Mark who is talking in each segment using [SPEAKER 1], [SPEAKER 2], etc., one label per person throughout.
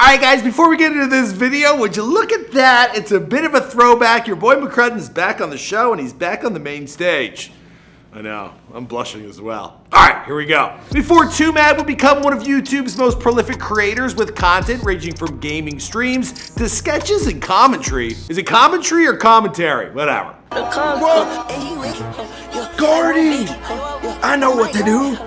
[SPEAKER 1] Alright guys, before we get into this video, would you look at that? It's a bit of a throwback. Your boy McCrudden's back on the show and he's back on the main stage. I know, I'm blushing as well. Alright, here we go. Before TwoMad would become one of YouTube's most prolific creators with content ranging from gaming streams to sketches and commentary. Is it commentary or commentary? Whatever.
[SPEAKER 2] Whoa! Gordy! I know what to do!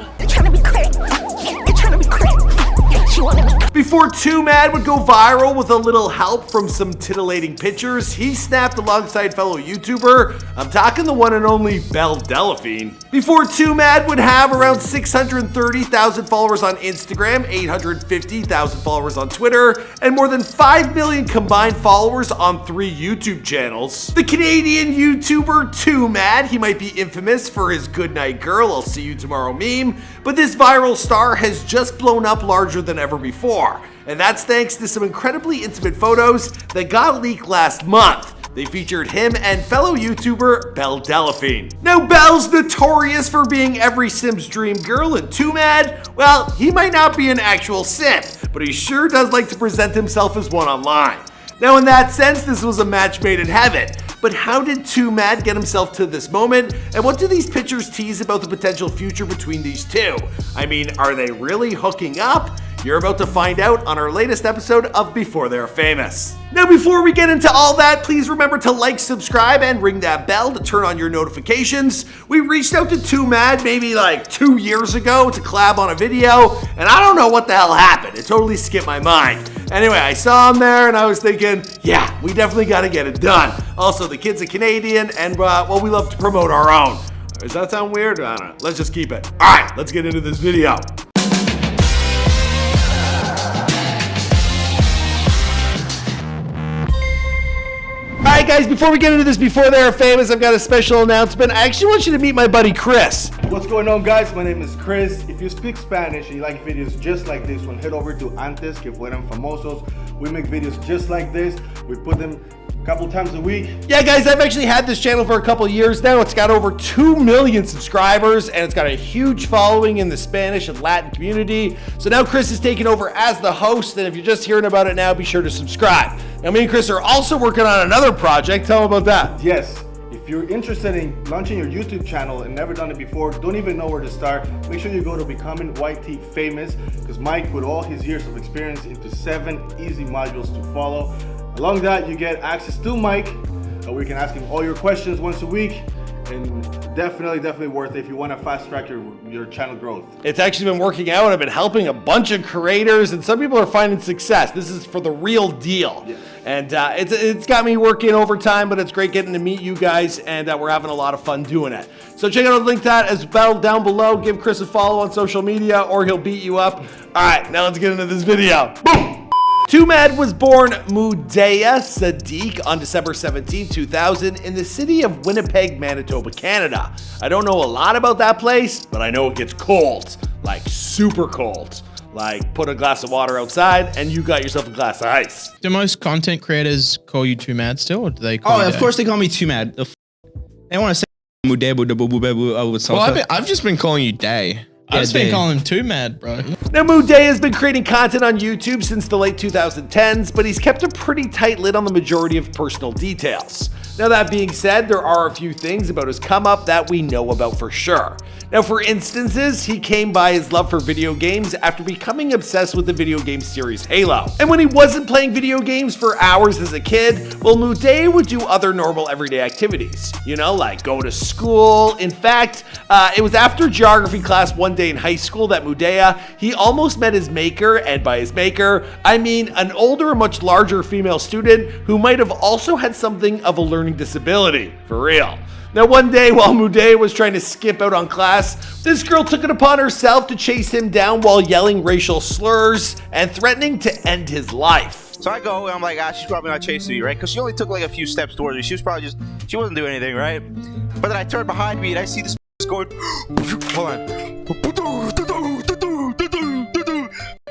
[SPEAKER 1] Before TwoMad would go viral with a little help from some titillating pictures, he snapped alongside fellow YouTuber, I'm talking the one and only Belle Delphine. Before TwoMad would have around 630,000 followers on Instagram, 850,000 followers on Twitter, and more than 5 million combined followers on 3 YouTube channels. The Canadian YouTuber TwoMad, he might be infamous for his Goodnight Girl, I'll see you tomorrow meme, but this viral star has just blown up larger than ever before. And that's thanks to some incredibly intimate photos that got leaked last month. They featured him and fellow YouTuber Belle Delphine. Now Belle's notorious for being every simp's dream girl, and TwoMad, well, he might not be an actual simp, but he sure does like to present himself as one online. Now in that sense, this was a match made in heaven. But how did TwoMad get himself to this moment? And what do these pictures tease about the potential future between these two? I mean, are they really hooking up? You're about to find out on our latest episode of Before They're Famous. Now before we get into all that, please remember to like, subscribe, and ring that bell to turn on your notifications. We reached out to TwoMad maybe like 2 years ago to collab on a video, and I don't know what the hell happened. It totally skipped my mind. Anyway, I saw him there and I was thinking, yeah, we definitely gotta get it done. Also, the kid's a Canadian and well, we love to promote our own. Does that sound weird? I don't know. Let's just keep it. All right, let's get into this video. Alright guys, before we get into this Before They're Famous, I've got a special announcement. I actually want you to meet my buddy Chris.
[SPEAKER 3] What's going on guys, my name is Chris. If you speak Spanish and you like videos just like this one, head over to Antes Que Fueran Famosos. We make videos just like this. We put them a couple times a week.
[SPEAKER 1] Yeah guys, I've actually had this channel for a couple years now. It's got over 2 million subscribers and it's got a huge following in the Spanish and Latin community. So now Chris is taking over as the host, and if you're just hearing about it now, be sure to subscribe. Now me and Chris are also working on another project. Tell them about that.
[SPEAKER 3] Yes, if you're interested in launching your YouTube channel and never done it before, don't even know where to start, make sure you go to Becoming YT Famous, because Mike put all his years of experience into 7 easy modules to follow. Along that, you get access to Mike, where you can ask him all your questions once a week, and definitely worth it if you want to fast track your channel growth.
[SPEAKER 1] It's actually been working out. I've been helping a bunch of creators and some people are finding success. This is for the real deal. Yeah. And it's got me working overtime, but it's great getting to meet you guys, and we're having a lot of fun doing it. So check out the link to that as well down below. Give Chris a follow on social media or he'll beat you up. All right, now let's get into this video. Boom! TwoMad was born Mudea Sadiq on December 17, 2000 in the city of Winnipeg, Manitoba, Canada. I don't know a lot about that place, but I know it gets cold, like super cold. Like put a glass of water outside and you got yourself a glass of ice.
[SPEAKER 4] Do most content creators call you TwoMad still, or do they call you
[SPEAKER 5] of course they call me TwoMad. They want to say
[SPEAKER 4] Well, I've just been calling you Day. I've just been calling him TwoMad, bro.
[SPEAKER 1] Now, Mudea has been creating content on YouTube since the late 2010s, but he's kept a pretty tight lid on the majority of personal details. Now, that being said, there are a few things about his come up that we know about for sure. Now, for instances, he came by his love for video games after becoming obsessed with the video game series Halo. And when he wasn't playing video games for hours as a kid, well, Mudea would do other normal everyday activities. You know, like go to school. In fact, it was after geography class one day in high school that Mudea, he almost met his maker, and by his maker, I mean an older, much larger female student who might have also had something of a learning disability, for real. Now one day while Mudea was trying to skip out on class, this girl took it upon herself to chase him down while yelling racial slurs and threatening to end his life.
[SPEAKER 6] So I go and I'm like, she's probably not chasing me, right? Because she only took like a few steps towards me. She was probably she wasn't doing anything, right? But then I turn behind me and I see this going, hold on.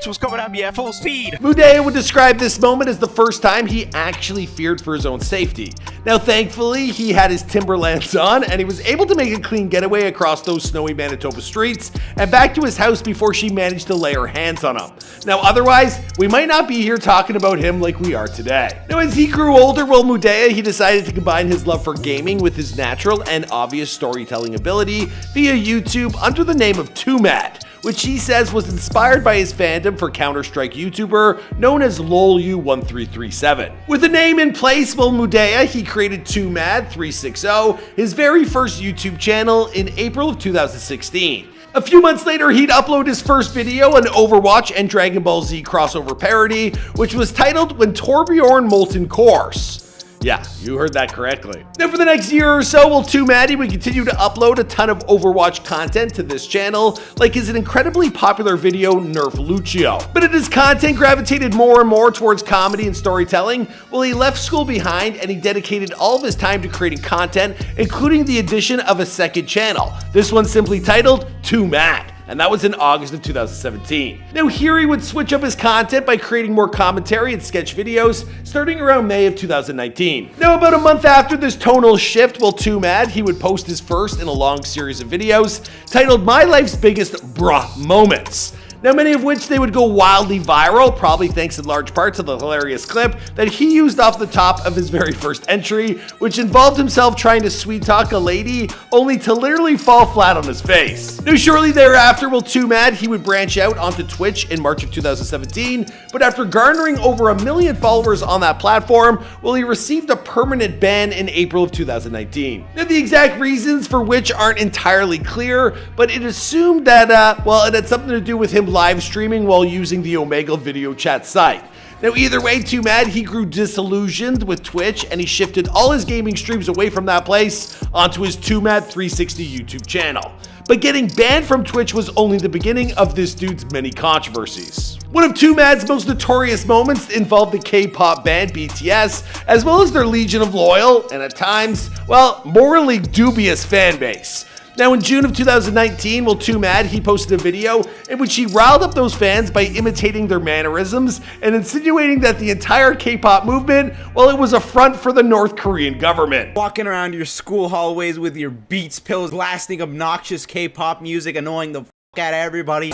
[SPEAKER 6] was coming at me at full speed.
[SPEAKER 1] Mudea would describe this moment as the first time he actually feared for his own safety. Now, thankfully, he had his Timberlands on, and he was able to make a clean getaway across those snowy Manitoba streets and back to his house before she managed to lay her hands on him. Now, otherwise, we might not be here talking about him like we are today. Now, as he grew older, Mudea, he decided to combine his love for gaming with his natural and obvious storytelling ability via YouTube under the name of TwoMad, which he says was inspired by his fandom for Counter-Strike YouTuber known as LolU1337. With the name in place, Mudea, he created TwoMad 360, his very first YouTube channel in April of 2016. A few months later, he'd upload his first video, an Overwatch and Dragon Ball Z crossover parody, which was titled When Torbjorn Molten Course. Yeah, you heard that correctly. Now for the next year or so, TwoMad would continue to upload a ton of Overwatch content to this channel, like his incredibly popular video Nerf Lucio. But as his content gravitated more and more towards comedy and storytelling, he left school behind and he dedicated all of his time to creating content, including the addition of a second channel, this one simply titled TwoMad. And that was in August of 2017. Now here he would switch up his content by creating more commentary and sketch videos starting around May of 2019. Now about a month after this tonal shift, TwoMad, he would post his first in a long series of videos titled My Life's Biggest Bruh Moments. Now many of which they would go wildly viral, probably thanks in large part to the hilarious clip that he used off the top of his very first entry, which involved himself trying to sweet talk a lady, only to literally fall flat on his face. Now shortly thereafter, TwoMad, he would branch out onto Twitch in March of 2017, but after garnering over 1 million followers on that platform, he received a permanent ban in April of 2019. Now the exact reasons for which aren't entirely clear, but it assumed that, it had something to do with him live streaming while using the Omegle video chat site. Now either way, TwoMad, he grew disillusioned with Twitch and he shifted all his gaming streams away from that place onto his TwoMad 360 YouTube channel. But getting banned from Twitch was only the beginning of this dude's many controversies. One of TwoMad's most notorious moments involved the K-pop band BTS, as well as their legion of loyal, and at times, morally dubious fan base. Now in June of 2019, TwoMad, he posted a video in which he riled up those fans by imitating their mannerisms and insinuating that the entire K-pop movement, it was a front for the North Korean government.
[SPEAKER 7] Walking around your school hallways with your Beats pills, blasting obnoxious K-pop music, annoying the f*** out of everybody.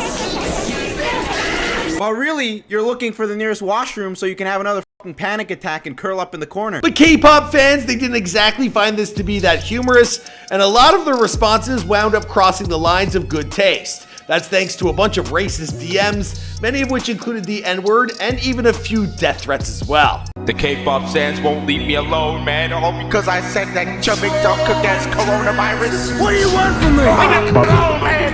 [SPEAKER 7] While really, you're looking for the nearest washroom so you can have another fucking panic attack and curl up in the corner.
[SPEAKER 1] But K-pop fans, they didn't exactly find this to be that humorous, and a lot of their responses wound up crossing the lines of good taste. That's thanks to a bunch of racist DMs, many of which included the N-word and even a few death threats as well.
[SPEAKER 6] The K-pop fans won't leave me alone, man, all because I said that jumping dunk against coronavirus. What do you want from me? I got go, man!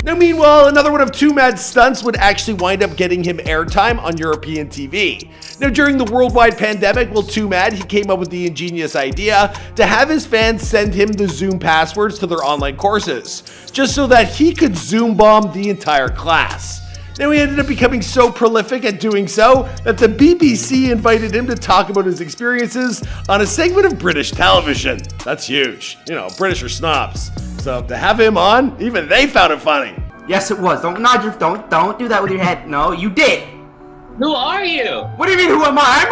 [SPEAKER 1] Now meanwhile, another one of TwoMad's stunts would actually wind up getting him airtime on European TV. Now during the worldwide pandemic, TwoMad, he came up with the ingenious idea to have his fans send him the Zoom passwords to their online courses, just so that he could Zoom bomb the entire class. Now he ended up becoming so prolific at doing so that the BBC invited him to talk about his experiences on a segment of British television. That's huge. British are snobs. So to have him on, even they found it funny.
[SPEAKER 8] Yes, it was. Don't nod your, don't do that with your head. No, you did.
[SPEAKER 9] Who are you?
[SPEAKER 8] What do you mean, who am I?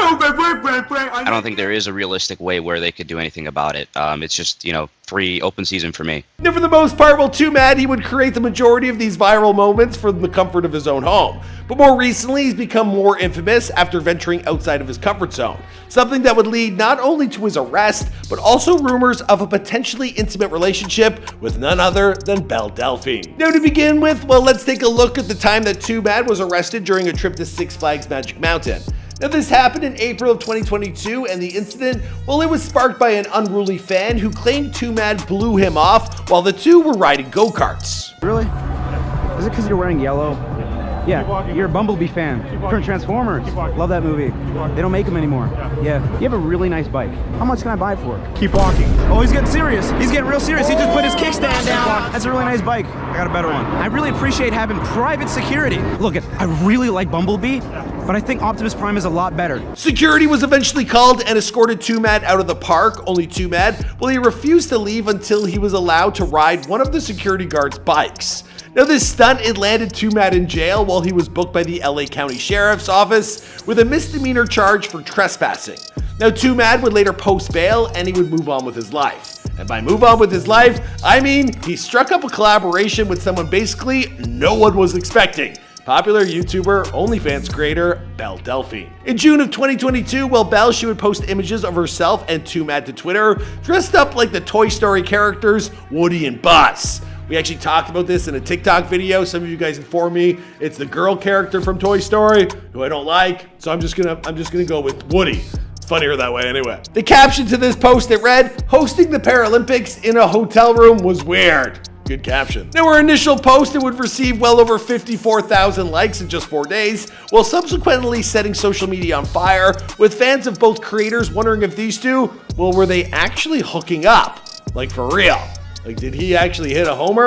[SPEAKER 10] I don't think there is a realistic way where they could do anything about it. It's just, free open season for me.
[SPEAKER 1] Now for the most part, TwoMad, he would create the majority of these viral moments from the comfort of his own home. But more recently, he's become more infamous after venturing outside of his comfort zone. Something that would lead not only to his arrest, but also rumors of a potentially intimate relationship with none other than Belle Delphine. Now to begin with, let's take a look at the time that TwoMad was arrested during a trip to Six Flags Magic Mountain. Now this happened in April of 2022, and the incident, it was sparked by an unruly fan who claimed TwoMad blew him off while the two were riding go-karts.
[SPEAKER 11] Really? Is it because you're wearing yellow? Yeah, you're a Bumblebee fan. From Transformers. Love that movie. They don't make them anymore. Yeah. You have a really nice bike. How much can I buy it for?
[SPEAKER 7] Keep walking. Oh, he's getting serious. He's getting real serious. He just put his kickstand down.
[SPEAKER 11] That's a really nice bike. I got a better one. I really appreciate having private security. Look, I really like Bumblebee, but I think Optimus Prime is a lot better.
[SPEAKER 1] Security was eventually called and escorted TwoMad out of the park. Only TwoMad, well, he refused to leave until he was allowed to ride one of the security guards' bikes. Now, this stunt, it landed TwoMad in jail while he was booked by the LA County Sheriff's Office with a misdemeanor charge for trespassing. Now, TwoMad would later post bail and he would move on with his life. And by move on with his life, I mean he struck up a collaboration with someone basically no one was expecting. Popular YouTuber, OnlyFans creator, Belle Delphine. In June of 2022, while Belle, she would post images of herself and TwoMad to Twitter, dressed up like the Toy Story characters Woody and Buzz. We actually talked about this in a TikTok video. Some of you guys informed me it's the girl character from Toy Story, who I don't like, so I'm just gonna go with Woody. It's funnier that way anyway. The caption to this post, it read, "Hosting the Paralympics in a hotel room was weird." Good caption. Now, her initial post, it would receive well over 54,000 likes in just 4 days, while subsequently setting social media on fire, with fans of both creators wondering if these two, well, were they actually hooking up? Like, for real. Like, did he actually hit a home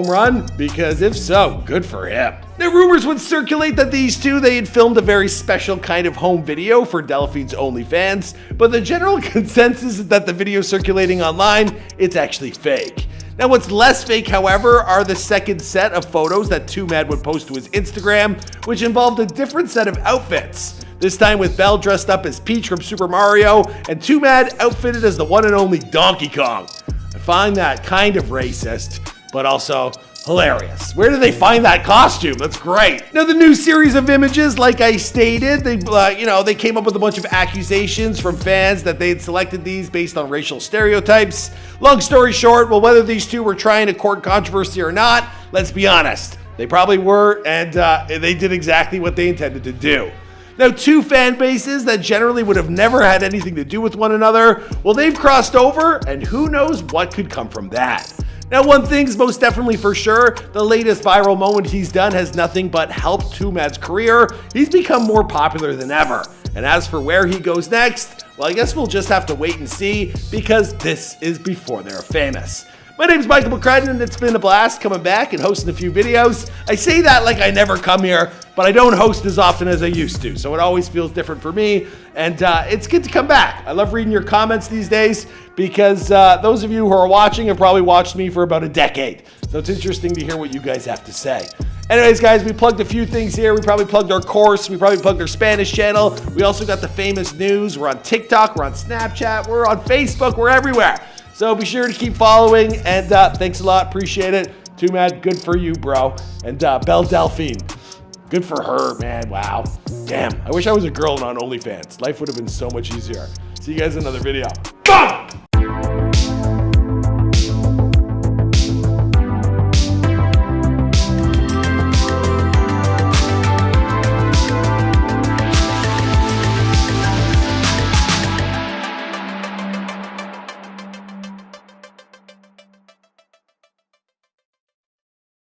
[SPEAKER 1] run? Because if so, good for him. Now, rumors would circulate that these two, they had filmed a very special kind of home video for Delphine's OnlyFans, but the general consensus is that the video circulating online, it's actually fake. Now, what's less fake, however, are the second set of photos that TwoMad would post to his Instagram, which involved a different set of outfits. This time with Belle dressed up as Peach from Super Mario, and TwoMad outfitted as the one and only Donkey Kong. I find that kind of racist, but also hilarious. Where did they find that costume? That's great. Now, the new series of images, like I stated, they came up with a bunch of accusations from fans that they had selected these based on racial stereotypes. Long story short, well, whether these two were trying to court controversy or not, let's be honest, they probably were, and they did exactly what they intended to do. Now, two fan bases that generally would have never had anything to do with one another, well, they've crossed over, and who knows what could come from that. Now, one thing's most definitely for sure, the latest viral moment he's done has nothing but helped TwoMad's career. He's become more popular than ever. And as for where he goes next, well, I guess we'll just have to wait and see, because this is before they're famous. My name's Michael McCrudden, and it's been a blast coming back and hosting a few videos. I say that like I never come here, but I don't host as often as I used to, so it always feels different for me, and it's good to come back. I love reading your comments these days, because those of you who are watching have probably watched me for about a decade, so it's interesting to hear what you guys have to say. Anyways, guys, we plugged a few things here. We probably plugged our course. We probably plugged our Spanish channel. We also got the famous news. We're on TikTok. We're on Snapchat. We're on Facebook. We're everywhere. So be sure to keep following, and thanks a lot. Appreciate it. TwoMad, good for you, bro. And Belle Delphine, good for her, man. Wow. Damn. I wish I was a girl and on OnlyFans. Life would have been so much easier. See you guys in another video. Boom!